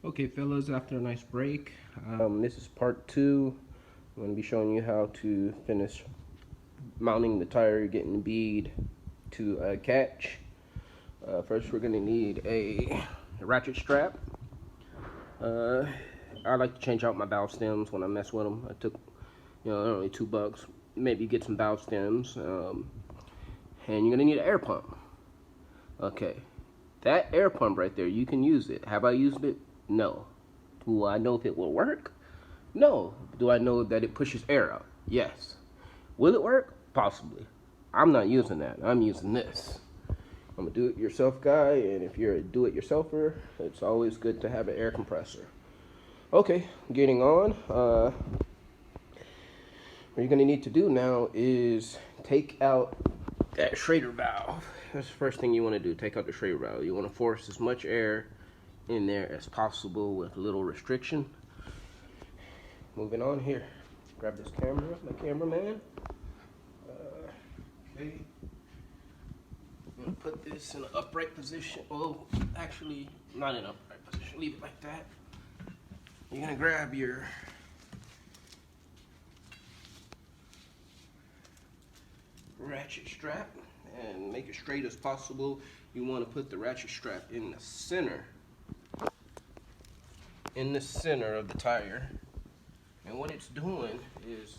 Okay, fellas, after a nice break, this is part two. I'm going to be showing you how to finish mounting the tire, getting the bead to catch. First, we're going to need a ratchet strap. I like to change out my valve stems when I mess with them. I took, only $2. Maybe get some valve stems. And you're going to need an air pump. Okay, that air pump right there, you can use it. Have I used it? No. Do I know if it will work? No. Do I know that it pushes air out? Yes. Will it work? Possibly. I'm not using that. I'm using this. I'm a do-it-yourself guy, and if you're a do-it-yourselfer, it's always good to have an air compressor. Okay, getting on. What you're going to need to do now is take out that Schrader valve. That's the first thing you want to do. Take out the Schrader valve. You want to force as much air in there as possible with little restriction. Moving on here. Grab this camera, my cameraman. Okay. I'm going to put this in an upright position. Well, actually, not in an upright position. Leave it like that. You're going to grab your ratchet strap and make it straight as possible. You want to put the ratchet strap in the center of the tire, and what it's doing is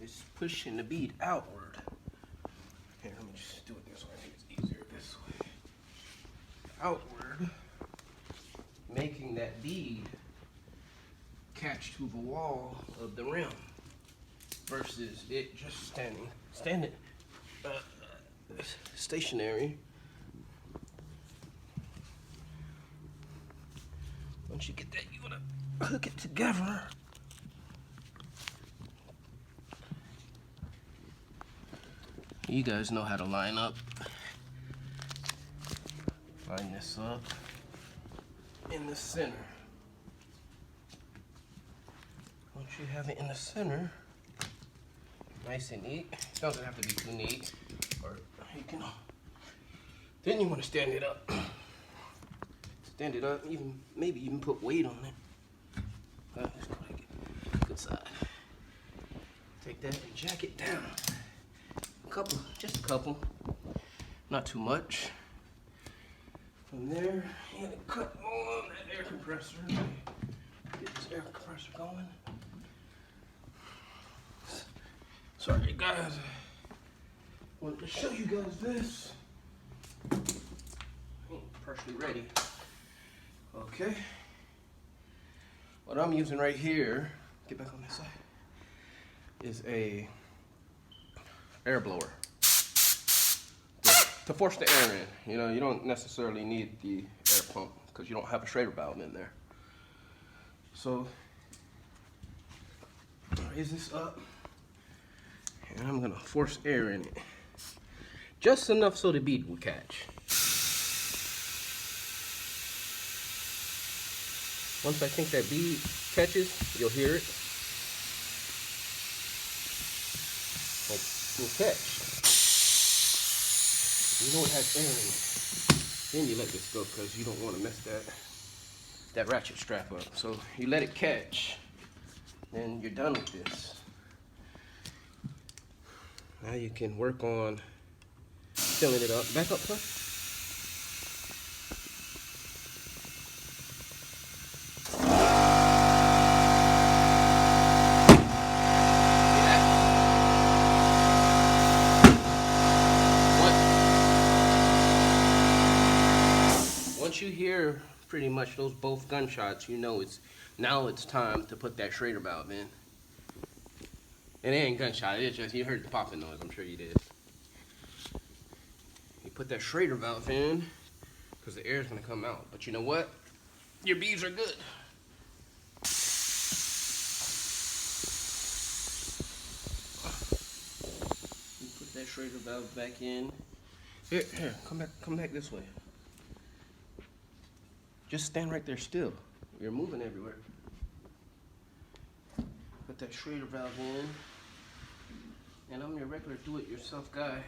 it's pushing the bead outward. Here, let me just do it this way. I think it's easier this way. Outward, making that bead catch to the wall of the rim versus it just standing stationary. Once you get that, you want to hook it together. You guys know how to line up. Line this up in the center. Once you have it in the center, nice and neat. It doesn't have to be too neat, or you can. Then you want to stand it up. Stand it up. Maybe even put weight on it. Let's go like it. Good side. Take that and jack it down. Just a couple. Not too much. From there, you gotta cut on that air compressor. Get this air compressor going. Sorry guys, I wanted to show you guys this. Ain't partially ready. Okay. What I'm using right here, get back on this side, is a air blower to force the air in. You don't necessarily need the air pump because you don't have a Schrader valve in there. So raise this up, and I'm gonna force air in it, just enough so the bead will catch. Once I think that bead catches, you'll hear it. Will catch. You know it has air in it. Then you let this go because you don't want to mess that ratchet strap up. So you let it catch. Then you're done with this. Now you can work on filling it up. Back up, son. Once you hear pretty much those both gunshots, you know it's time to put that Schrader valve in. And it ain't gunshot, it's just you heard the popping noise, I'm sure you did. You put that Schrader valve in because the air is gonna come out. But you know what? Your beads are good. You put that Schrader valve back in. Here, come back this way. Just stand right there still. You're moving everywhere. Put that Schrader valve in. And I'm your regular do-it-yourself guy.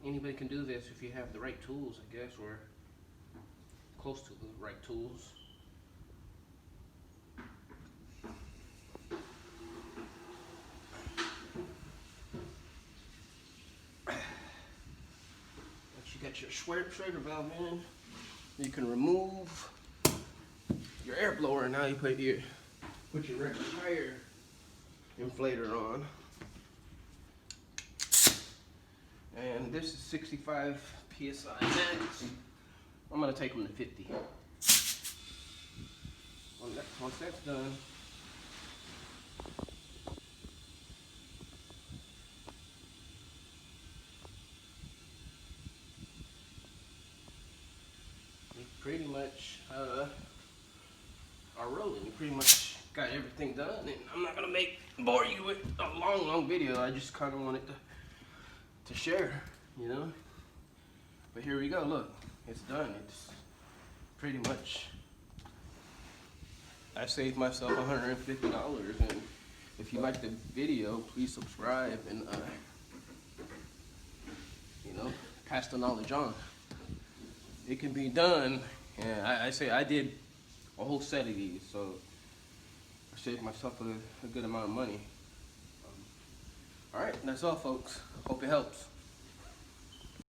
Anybody can do this if you have the right tools, I guess, or close to the right tools. got your Schrader valve in. You can remove your air blower. Now you put your regular tire inflator on. And this is 65 PSI max. I'm gonna take them to 50. Once that's done, you pretty much are rolling. You pretty much got everything done, and I'm not gonna bore you with a long video. I just kind of wanted to share, you know. But here we go. Look, it's done. It's pretty much. I saved myself $150, and if you like the video, please subscribe and you know, pass the knowledge on. It can be done, and I say I did a whole set of these, so I saved myself a good amount of money. All right, that's all, folks. Hope it helps.